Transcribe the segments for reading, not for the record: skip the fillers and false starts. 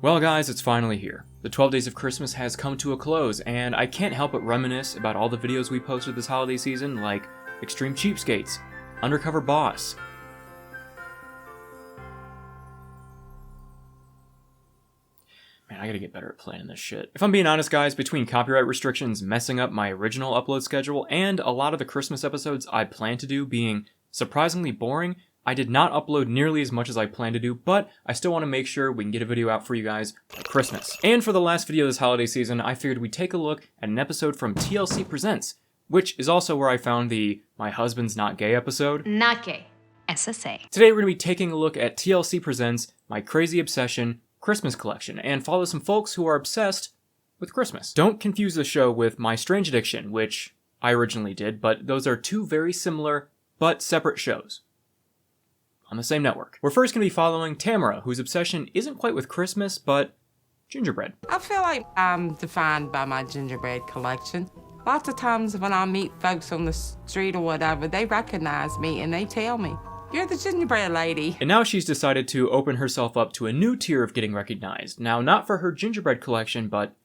Well guys, it's finally here. The 12 Days of Christmas has come to a close, and I can't help but reminisce about all the videos we posted this holiday season, like Extreme Cheapskates, Undercover Boss. Man, I gotta get better at planning this shit. If I'm being honest guys, between copyright restrictions messing up my original upload schedule and a lot of the Christmas episodes I planned to do being surprisingly boring, I did not upload nearly as much as I planned to do, but I still want to make sure we can get a video out for you guys for Christmas. And for the last video this holiday season, I figured we'd take a look at an episode from TLC Presents, which is also where I found the My Husband's Not Gay episode. Not gay. SSA. Today we're going to be taking a look at TLC Presents My Crazy Obsession Christmas Collection, and follow some folks who are obsessed with Christmas. Don't confuse the show with My Strange Addiction, which I originally did, but those are two very similar but separate shows on the same network. We're first going to be following Tamara, whose obsession isn't quite with Christmas, but gingerbread. I feel like I'm defined by my gingerbread collection. Lots of times when I meet folks on the street or whatever, they recognize me and they tell me, "You're the gingerbread lady." And now she's decided to open herself up to a new tier of getting recognized. Now, not for her gingerbread collection, but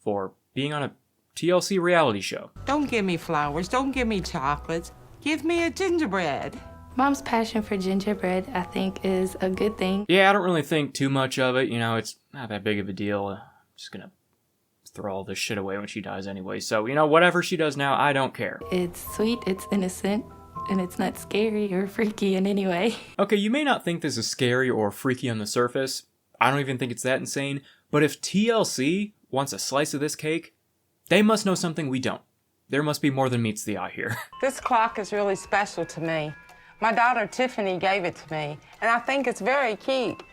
for being on a TLC reality show. Don't give me flowers, don't give me chocolates, give me a gingerbread. Mom's passion for gingerbread, I think, is a good thing. Yeah, I don't really think too much of it. You know, it's not that big of a deal. I'm just gonna throw all this shit away when she dies anyway. So, you know, whatever she does now, I don't care. It's sweet, it's innocent, and it's not scary or freaky in any way. Okay, you may not think this is scary or freaky on the surface. I don't even think it's that insane. But if TLC wants a slice of this cake, they must know something we don't. There must be more than meets the eye here. This clock is really special to me. My daughter Tiffany gave it to me, and I think it's very cute.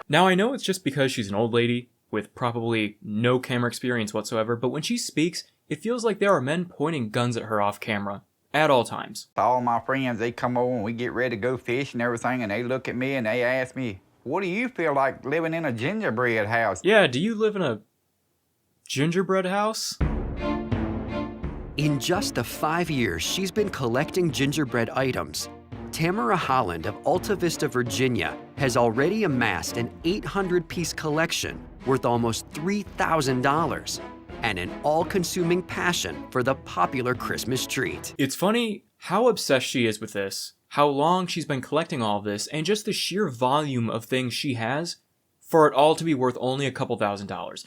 Now, I know it's just because she's an old lady with probably no camera experience whatsoever, but when she speaks, it feels like there are men pointing guns at her off camera at all times. All my friends, they come over and we get ready to go fish and everything, and they look at me and they ask me, "What do you feel like living in a gingerbread house?" Yeah, do you live in a gingerbread house? In just the 5 years she's been collecting gingerbread items, Tamara Holland of Alta Vista, Virginia, has already amassed an 800-piece collection worth almost $3,000 and an all-consuming passion for the popular Christmas treat. It's funny how obsessed she is with this, how long she's been collecting all of this, and just the sheer volume of things she has for it all to be worth only a couple $1,000s.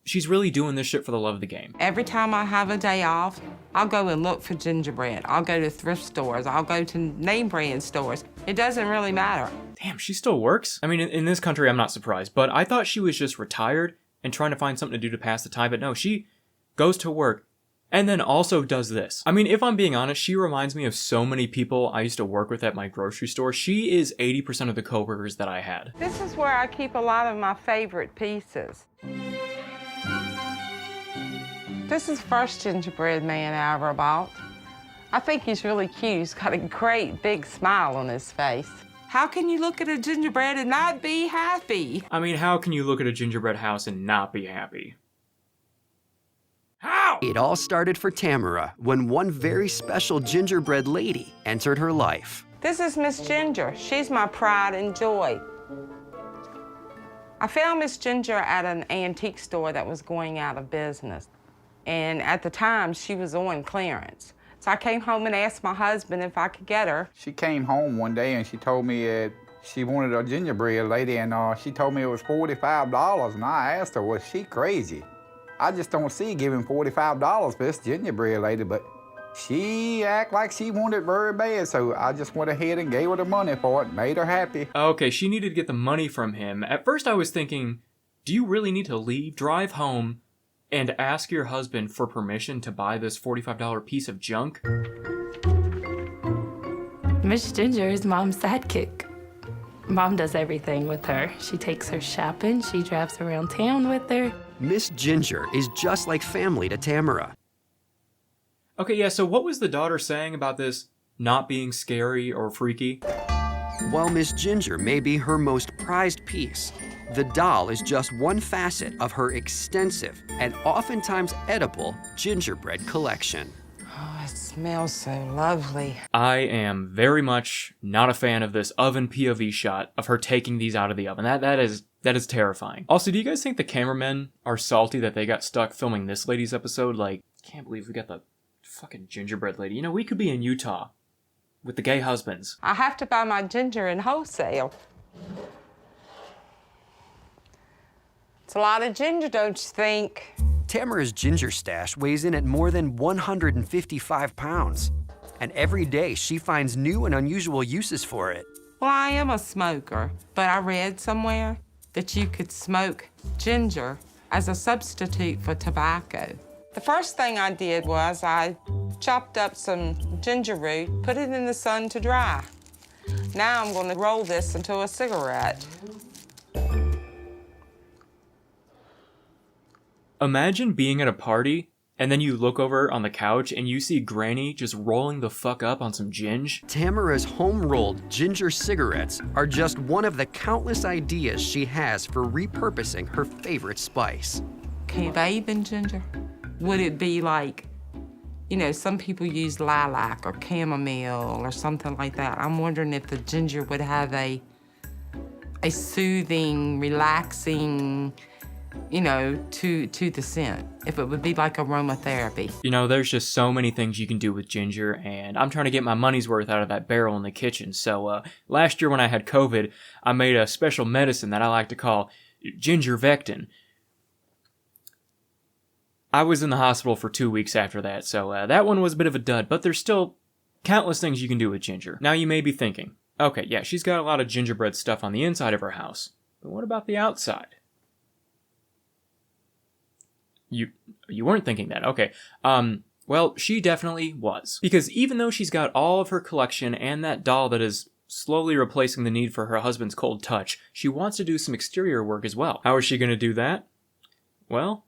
She's really doing this shit for the love of the game. Every time I have a day off, I'll go and look for gingerbread. I'll go to thrift stores. I'll go to name brand stores. It doesn't really matter. Damn, she still works? I mean, in this country, I'm not surprised, but I thought she was just retired and trying to find something to do to pass the time, but no, she goes to work and then also does this. I mean, if I'm being honest, she reminds me of so many people I used to work with at my grocery store. She is 80% of the coworkers that I had. This is where I keep a lot of my favorite pieces. This is the first gingerbread man I ever bought. I think he's really cute. He's got a great big smile on his face. How can you look at a gingerbread and not be happy? I mean, how can you look at a gingerbread house and not be happy? How? It all started for Tamara when one very special gingerbread lady entered her life. This is Miss Ginger. She's my pride and joy. I found Miss Ginger at an antique store that was going out of business. And at the time, she was on clearance. So I came home and asked my husband if I could get her. She came home one day and she told me she wanted a gingerbread lady, and she told me it was $45, and I asked her, was she crazy? I just don't see giving $45 for this gingerbread lady, but she act like she wanted it very bad, so I just went ahead and gave her the money for it, made her happy. Okay, she needed to get the money from him. At first I was thinking, do you really need to leave, drive home, and ask your husband for permission to buy this $45 piece of junk? Miss Ginger is Mom's sidekick. Mom does everything with her. She takes her shopping, she drives around town with her. Miss Ginger is just like family to Tamara. Okay, yeah, so what was the daughter saying about this not being scary or freaky? While Miss Ginger may be her most prized piece, the doll is just one facet of her extensive and oftentimes edible gingerbread collection. Oh, it smells so lovely. I am very much not a fan of this oven POV shot of her taking these out of the oven. That is That is terrifying. Also, do you guys think the cameramen are salty that they got stuck filming this lady's episode? Like, can't believe we got the fucking gingerbread lady. You know, we could be in Utah with the gay husbands. I have to buy my ginger in wholesale. It's a lot of ginger, don't you think? Tamara's ginger stash weighs in at more than 155 pounds. And every day she finds new and unusual uses for it. Well, I am a smoker, but I read somewhere that you could smoke ginger as a substitute for tobacco. The first thing I did was I chopped up some ginger root, put it in the sun to dry. Now I'm going to roll this into a cigarette. Imagine being at a party and then you look over on the couch and you see Granny just rolling the fuck up on some ginge. Tamara's home-rolled ginger cigarettes are just one of the countless ideas she has for repurposing her favorite spice. Can you bathe in ginger? Would it be like, you know, some people use lilac or chamomile or something like that. I'm wondering if the ginger would have a soothing, relaxing, you know, to the scent, if it would be like aromatherapy. You know, there's just so many things you can do with ginger, and I'm trying to get my money's worth out of that barrel in the kitchen. So last year when I had COVID, I made a special medicine that I like to call Gingervectin. I was in the hospital for 2 weeks after that, so that one was a bit of a dud, but there's still countless things you can do with ginger. Now you may be thinking, okay, yeah, she's got a lot of gingerbread stuff on the inside of her house, but what about the outside? You weren't thinking that, okay. Well, she definitely was. Because even though she's got all of her collection and that doll that is slowly replacing the need for her husband's cold touch, she wants to do some exterior work as well. How is she going to do that? Well,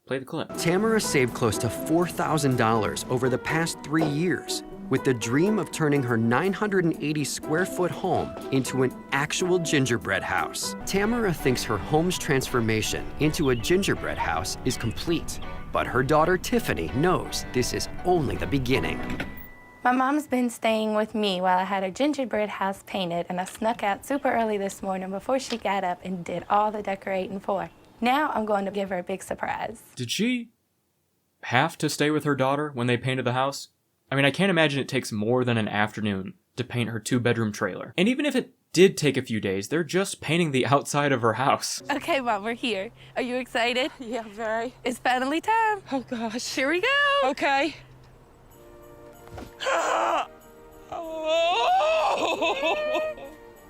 play the clip. Tamara saved close to $4,000 over the past 3 years with the dream of turning her 980 square foot home into an actual gingerbread house. Tamara thinks her home's transformation into a gingerbread house is complete, but her daughter Tiffany knows this is only the beginning. My mom's been staying with me while I had her gingerbread house painted, and I snuck out super early this morning before she got up and did all the decorating for her. Now I'm going to give her a big surprise. Did she have to stay with her daughter when they painted the house? I mean, I can't imagine it takes more than an afternoon to paint her 2-bedroom trailer. And even if it did take a few days, they're just painting the outside of her house. Okay, Mom, we're here. Are you excited? Yeah, very. It's finally time. Oh, gosh. Here we go. Okay.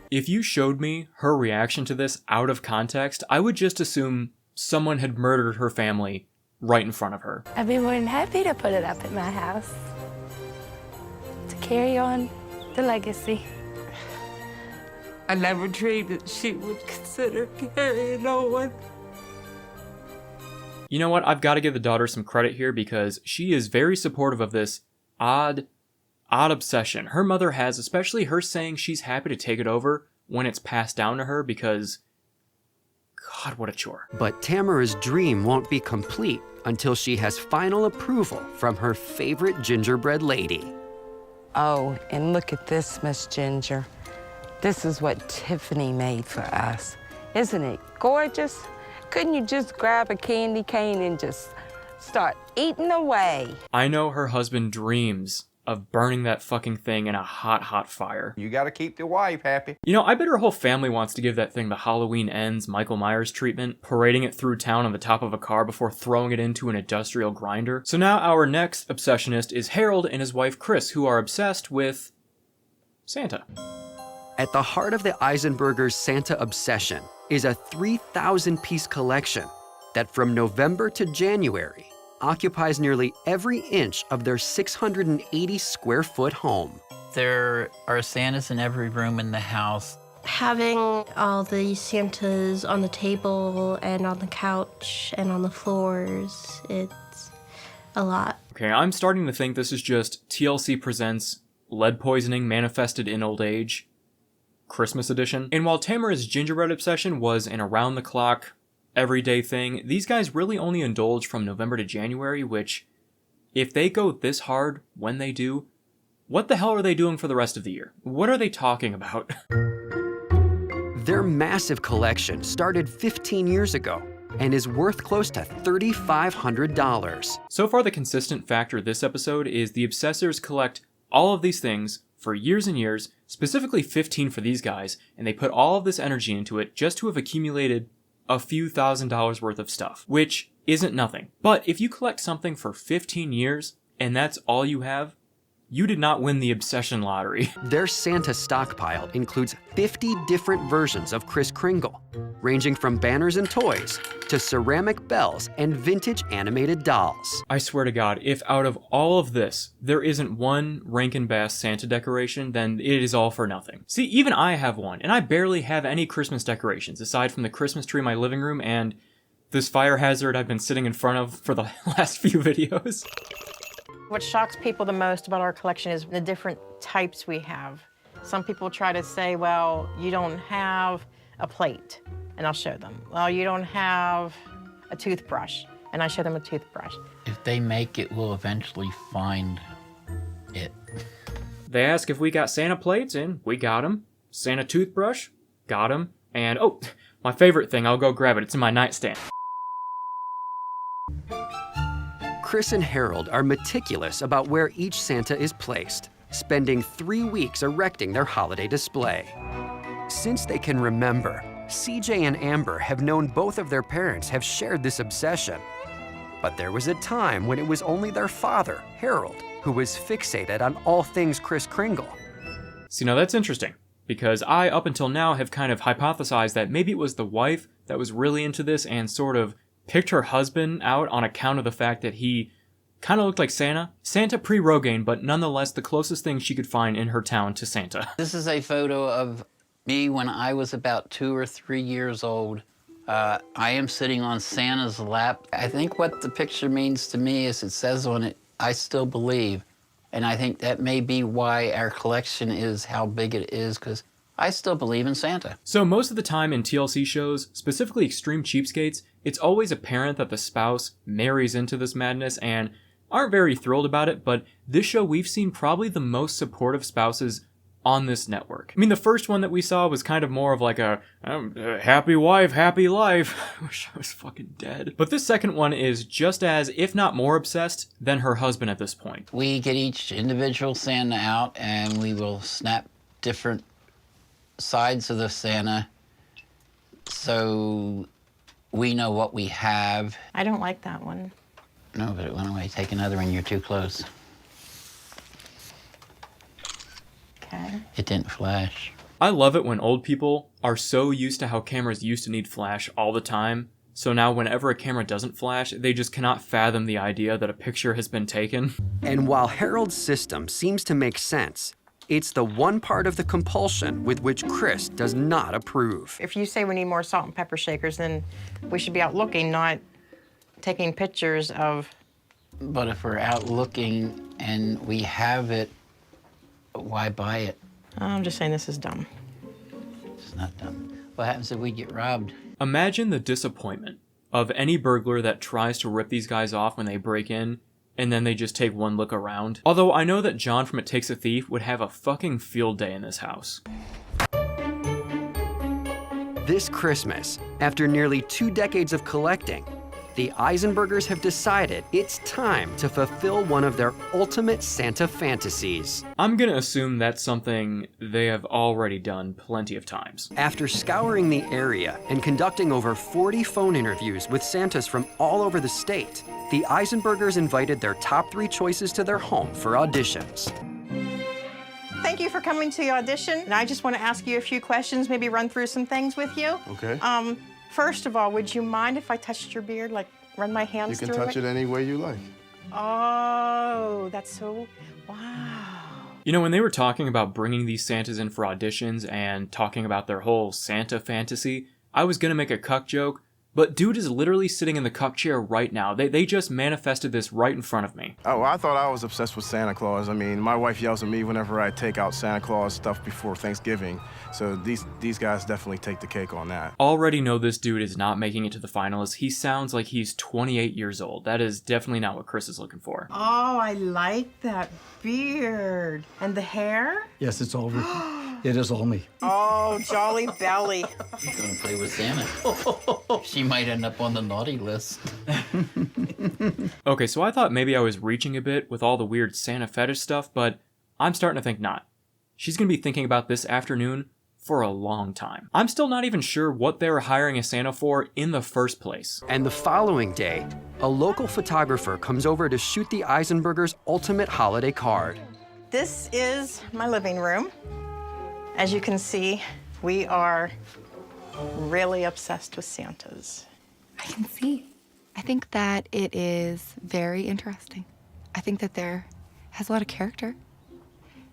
If you showed me her reaction to this out of context, I would just assume someone had murdered her family right in front of her. I'd be more than happy to put it up at my house to carry on the legacy. I never dreamed that she would consider carrying on. You know what? I've got to give the daughter some credit here because she is very supportive of this odd obsession her mother has, especially her saying she's happy to take it over when it's passed down to her because, God, what a chore. But Tamara's dream won't be complete until she has final approval from her favorite gingerbread lady. Oh, and look at this, Miss Ginger. This is what Tiffany made for us. Isn't it gorgeous? Couldn't you just grab a candy cane and just start eating away? I know her husband dreams of burning that fucking thing in a hot, hot fire. You gotta keep the wife happy. You know, I bet her whole family wants to give that thing the Halloween Ends Michael Myers treatment, parading it through town on the top of a car before throwing it into an industrial grinder. So now our next obsessionist is Harold and his wife Chris, who are obsessed with Santa. At the heart of the Eisenbergers' Santa obsession is a 3,000-piece collection that from November to January occupies nearly every inch of their 680-square-foot home. There are Santas in every room in the house. Having all the Santas on the table and on the couch and on the floors, it's a lot. Okay, I'm starting to think this is just TLC Presents Lead Poisoning Manifested in Old Age Christmas edition. And while Tamara's gingerbread obsession was an around-the-clock, everyday thing, these guys really only indulge from November to January, which, if they go this hard when they do, what the hell are they doing for the rest of the year? What are they talking about? Their massive collection started 15 years ago and is worth close to $3,500. So far, the consistent factor this episode is the obsessors collect all of these things for years and years, specifically 15 for these guys, and they put all of this energy into it just to have accumulated a few $1,000s worth of stuff, which isn't nothing. But if you collect something for 15 years and that's all you have, you did not win the obsession lottery. Their Santa stockpile includes 50 different versions of Kris Kringle, ranging from banners and toys to ceramic bells and vintage animated dolls. I swear to God, if out of all of this, there isn't one Rankin Bass Santa decoration, then it is all for nothing. See, even I have one, and I barely have any Christmas decorations, aside from the Christmas tree in my living room and this fire hazard I've been sitting in front of for the last few videos. What shocks people the most about our collection is the different types we have. Some people try to say, well, you don't have a plate, and I'll show them. Well, you don't have a toothbrush, and I show them a toothbrush. If they make it, we'll eventually find it. They ask if we got Santa plates, and we got them. Santa toothbrush, got them. And, oh, my favorite thing, I'll go grab it. It's in my nightstand. Chris and Harold are meticulous about where each Santa is placed, spending 3 weeks erecting their holiday display. Since they can remember, CJ and Amber have known both of their parents have shared this obsession. But there was a time when it was only their father, Harold, who was fixated on all things Kris Kringle. See, now that's interesting, because I, up until now, have kind of hypothesized that maybe it was the wife that was really into this and sort of picked her husband out on account of the fact that he kind of looked like Santa. Santa pre-Rogaine, but nonetheless the closest thing she could find in her town to Santa. This is a photo of me when I was about 2 or 3 years old. I am sitting on Santa's lap. I think what the picture means to me is it says on it, I still believe. And I think that may be why our collection is how big it is, because I still believe in Santa. So most of the time in TLC shows, specifically Extreme Cheapskates, it's always apparent that the spouse marries into this madness and aren't very thrilled about it, but this show we've seen probably the most supportive spouses on this network. I mean, the first one that we saw was kind of more of like a happy wife, happy life. I wish I was fucking dead. But this second one is just as, if not more obsessed than her husband at this point. We get each individual Santa out and we will snap different sides of the Santa so we know what we have. I don't like that one. No, but it went away. Take another one, you're too close. Okay. It didn't flash. I love it when old people are so used to how cameras used to need flash all the time, so now whenever a camera doesn't flash, they just cannot fathom the idea that a picture has been taken. And while Harold's system seems to make sense, it's the one part of the compulsion with which Chris does not approve. If you say we need more salt and pepper shakers, then we should be out looking, not taking pictures of... But if we're out looking and we have it, why buy it? I'm just saying this is dumb. It's not dumb. What happens if we get robbed? Imagine the disappointment of any burglar that tries to rip these guys off when they break in, and then they just take one look around. Although I know that John from It Takes a Thief would have a fucking field day in this house. This Christmas, after nearly 2 decades of collecting, the Eisenbergers have decided it's time to fulfill one of their ultimate Santa fantasies. I'm gonna assume that's something they have already done plenty of times. After scouring the area and conducting over 40 phone interviews with Santas from all over the state, the Eisenbergers invited their top 3 choices to their home for auditions. Thank you for coming to the audition. And I just want to ask you a few questions, maybe run through some things with you. Okay. First of all, would you mind if I touched your beard, like run my hands through it? You can touch it any way you like. Oh, that's so, wow. You know, when they were talking about bringing these Santas in for auditions and talking about their whole Santa fantasy, I was gonna make a cuck joke, But dude is literally sitting in the cuck chair right now. They just manifested this right in front of me. Oh, I thought I was obsessed with Santa Claus. I mean, my wife yells at me whenever I take out Santa Claus stuff before Thanksgiving. So these guys definitely take the cake on that. Already know this dude is not making it to the finalists. He sounds like he's 28 years old. That is definitely not what Chris is looking for. Oh, I like that beard. And the hair? Yes, it's all it is all me. Oh, jolly belly. She's gonna play with Santa. She might end up on the naughty list. Okay, so I thought maybe I was reaching a bit with all the weird Santa fetish stuff, but I'm starting to think not. She's gonna be thinking about this afternoon for a long time. I'm still not even sure what they were hiring a Santa for in the first place. And the following day, a local photographer comes over to shoot the Eisenbergers' ultimate holiday card. This is my living room. As you can see, we are really obsessed with Santas. I can see. I think that it is very interesting. I think that there has a lot of character.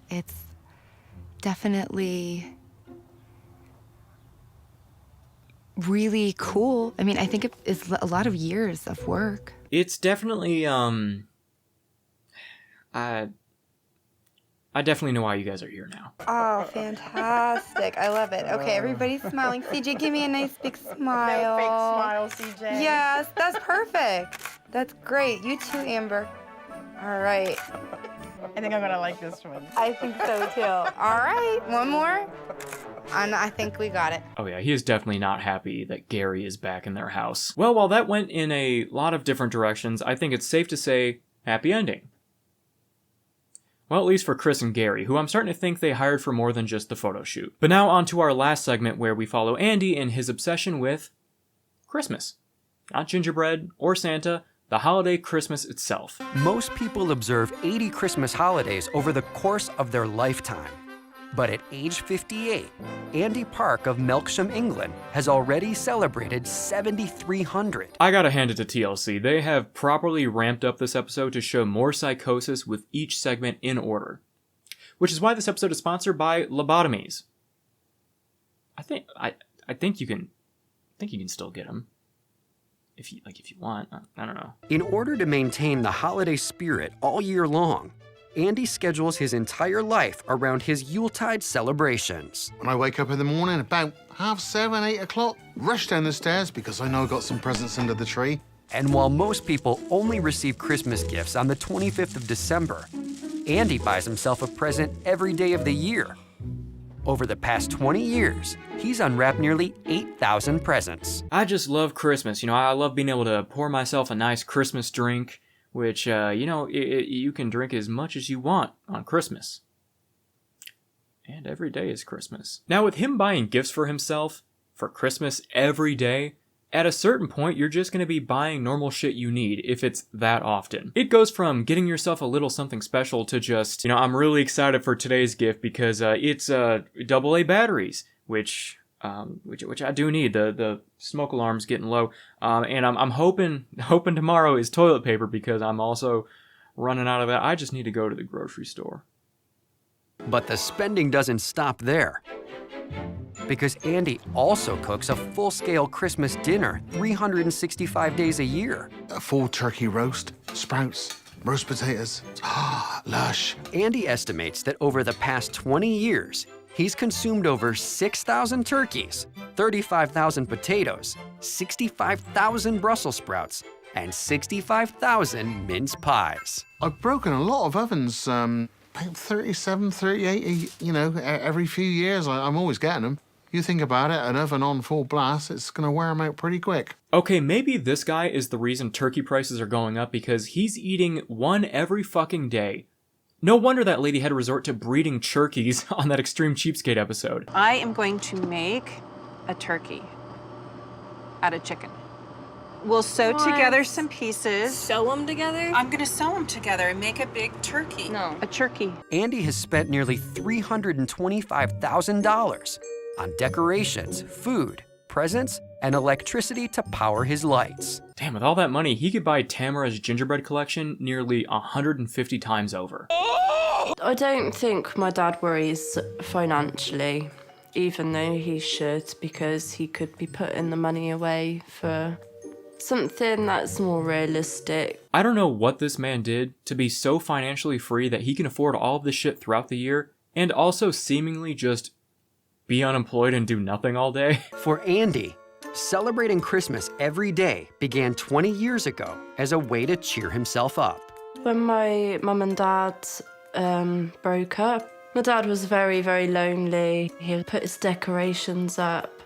It's definitely really cool. I mean, I think it is a lot of years of work. It's definitely, I definitely know why you guys are here now. Oh, fantastic. I love it. Okay, everybody's smiling. CJ, give me a nice big smile. No fake smile, CJ. Yes, that's perfect. That's great. You too, Amber. All right. I think I'm gonna like this one. I think so too. All right, one more. And I think we got it. Oh yeah, he is definitely not happy that Gary is back in their house. Well, while that went in a lot of different directions, I think it's safe to say happy ending. Well, at least for Chris and Gary, who I'm starting to think they hired for more than just the photo shoot. But now on to our last segment where we follow Andy in his obsession with Christmas. Not gingerbread or Santa, the holiday Christmas itself. Most people observe 80 Christmas holidays over the course of their lifetime. But at age 58, Andy Park of Melksham, England, has already celebrated 7,300. I gotta hand it to TLC. They have properly ramped up this episode to show more psychosis with each segment in order. Which is why this episode is sponsored by lobotomies. I think you can still get them. If you want. I don't know. In order to maintain the holiday spirit all year long, Andy schedules his entire life around his Yuletide celebrations. When I wake up in the morning, about 7:30, 8 o'clock, rush down the stairs because I know I've got some presents under the tree. And while most people only receive Christmas gifts on the 25th of December, Andy buys himself a present every day of the year. Over the past 20 years, he's unwrapped nearly 8,000 presents. I just love Christmas. I love being able to pour myself a nice Christmas drink, which, you can drink as much as you want on Christmas. And every day is Christmas. Now, with him buying gifts for himself for Christmas every day, at a certain point, you're just going to be buying normal shit you need if it's that often. It goes from getting yourself a little something special to just, I'm really excited for today's gift because it's AA batteries, which I do need. The smoke alarm's getting low, and I'm hoping tomorrow is toilet paper because I'm also running out of that. I just need to go to the grocery store. But the spending doesn't stop there, because Andy also cooks a full-scale Christmas dinner 365 days a year. A full turkey roast, sprouts, roast potatoes. Lush. Andy estimates that over the past 20 years, he's consumed over 6,000 turkeys, 35,000 potatoes, 65,000 Brussels sprouts, and 65,000 mince pies. I've broken a lot of ovens, about 37, 38, every few years. I'm always getting them. You think about it, an oven on full blast, it's gonna wear them out pretty quick. Okay, maybe this guy is the reason turkey prices are going up because he's eating one every fucking day. No wonder that lady had to resort to breeding turkeys on that Extreme Cheapskate episode. I am going to make a turkey out of chicken. We'll sew together some pieces. Sew them together? I'm going to sew them together and make a big turkey. No. A turkey. Andy has spent nearly $325,000 on decorations, food, presents, and electricity to power his lights. Damn, with all that money, he could buy Tamara's gingerbread collection nearly 150 times over. I don't think my dad worries financially. even though he should, because he could be putting the money away for something that's more realistic. I don't know what this man did to be so financially free that he can afford all of this shit throughout the year, and also seemingly just be unemployed and do nothing all day. For Andy, celebrating Christmas every day began 20 years ago as a way to cheer himself up. When my mum and dad broke up, my dad was very, very lonely. He put his decorations up,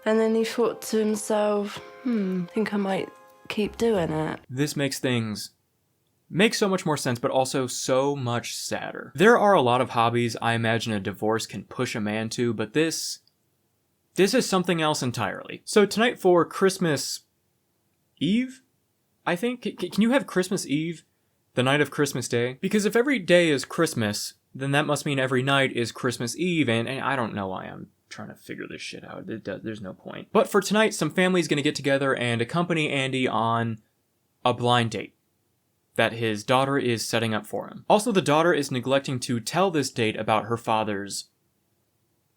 and then he thought to himself, I think I might keep doing it. This makes things make so much more sense, but also so much sadder. There are a lot of hobbies I imagine a divorce can push a man to, but this is something else entirely. So tonight for Christmas Eve, I think, can you have Christmas Eve the night of Christmas Day? Because if every day is Christmas, then that must mean every night is Christmas Eve, and I don't know why I'm trying to figure this shit out. There's no point. But for tonight, some family's gonna get together and accompany Andy on a blind date that his daughter is setting up for him. Also, the daughter is neglecting to tell this date about her father's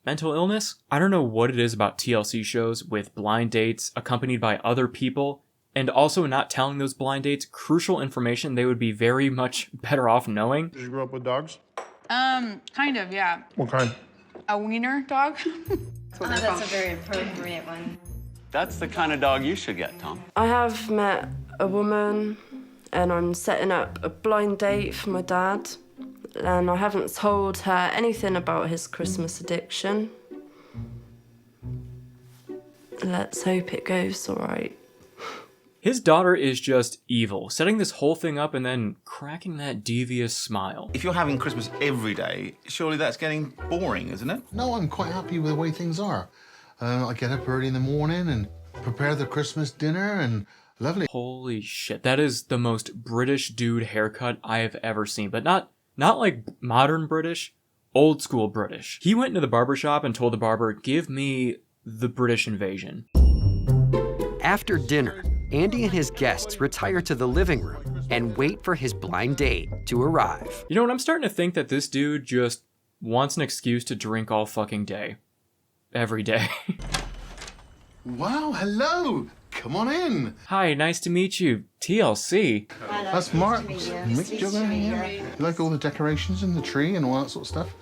mental illness. I don't know what it is about TLC shows with blind dates accompanied by other people, and also not telling those blind dates crucial information they would be very much better off knowing. Did you grow up with dogs? Kind of, yeah. What kind? A wiener dog. That's a very appropriate one. That's the kind of dog you should get, Tom. I have met a woman, and I'm setting up a blind date for my dad, and I haven't told her anything about his Christmas addiction. Let's hope it goes all right. His daughter is just evil, setting this whole thing up and then cracking that devious smile. If you're having Christmas every day, surely that's getting boring, isn't it? No, I'm quite happy with the way things are. I get up early in the morning and prepare the Christmas dinner, and lovely. Holy shit, that is the most British dude haircut I have ever seen, but not like modern British, old school British. He went into the barbershop and told the barber, "Give me the British invasion." After dinner, Andy and his guests retire to the living room and wait for his blind date to arrive. You know what, I'm starting to think that this dude just wants an excuse to drink all fucking day. Every day. Wow, hello. Come on in. Hi, nice to meet you. TLC. That's Mark. Mick Jugger here. You like all the decorations and the tree and all that sort of stuff?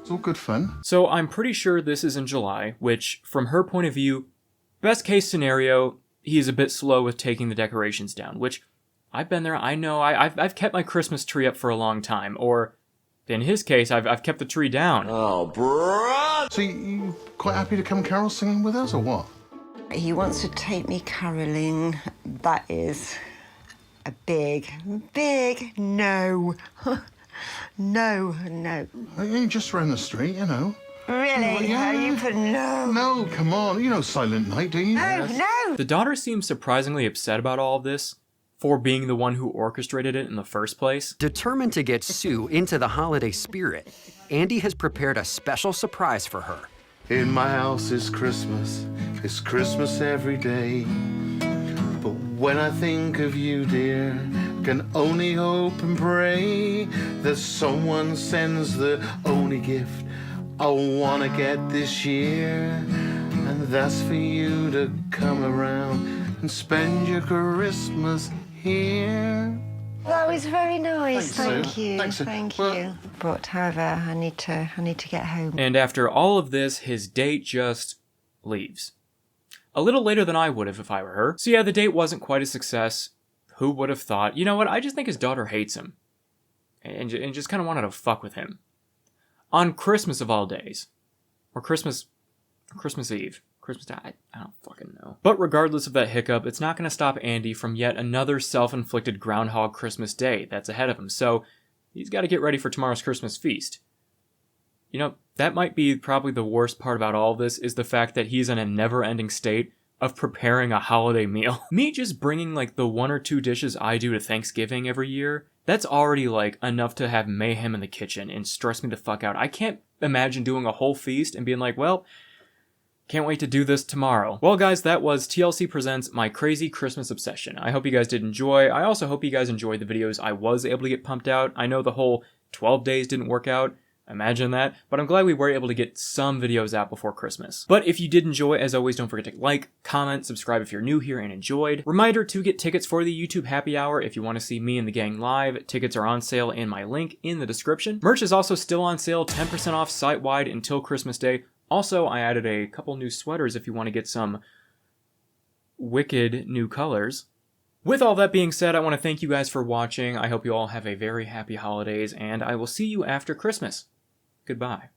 It's all good fun. So I'm pretty sure this is in July, which, from her point of view, best case scenario, he is a bit slow with taking the decorations down, which I've been there. I know. I've kept my Christmas tree up for a long time, or in his case, I've kept the tree down. Oh, bro! So you quite happy to come carol singing with us, or what? He wants to take me caroling. That is a big no. No. Hey, just round the street, you know. Really? Yeah. You put no. No, come on. You know Silent Night, do you? No. The daughter seems surprisingly upset about all of this, for being the one who orchestrated it in the first place. Determined to get Sue into the holiday spirit, Andy has prepared a special surprise for her. In my house it's Christmas every day. But when I think of you, dear, can only hope and pray that someone sends the only gift I wanna get this year. And that's for you to come around and spend your Christmas here. That was very nice. Thanks, Thank you. Thanks, Sue. Thank you. But however, I need to get home. And after all of this, his date just leaves. A little later than I would have if I were her. So yeah, the date wasn't quite a success. Who would have thought? You know what? I just think his daughter hates him. And just kind of wanted to fuck with him. On Christmas of all days. Or Christmas Eve. Christmas Day, I don't fucking know. But regardless of that hiccup, it's not going to stop Andy from yet another self-inflicted Groundhog Christmas Day that's ahead of him. So he's got to get ready for tomorrow's Christmas feast. You know, that might be probably the worst part about all of this, is the fact that he's in a never-ending state of preparing a holiday meal. Me just bringing like the 1 or 2 dishes I do to Thanksgiving every year, that's already like enough to have mayhem in the kitchen and stress me the fuck out. I can't imagine doing a whole feast and being like, well, can't wait to do this tomorrow. Well, guys, that was TLC Presents My Crazy Christmas Obsession. I hope you guys did enjoy. I also hope you guys enjoyed the videos I was able to get pumped out. I know the whole 12 days didn't work out, Imagine that, but I'm glad we were able to get some videos out before Christmas. But if you did enjoy, as always, don't forget to like, comment, subscribe if you're new here and enjoyed. Reminder to get tickets for the YouTube happy hour if you want to see me and the gang live. Tickets are on sale in my link in the description. Merch is also still on sale, 10% off site-wide until Christmas Day. Also, I added a couple new sweaters if you want to get some wicked new colors. With all that being said, I want to thank you guys for watching. I hope you all have a very happy holidays, and I will see you after Christmas. Goodbye.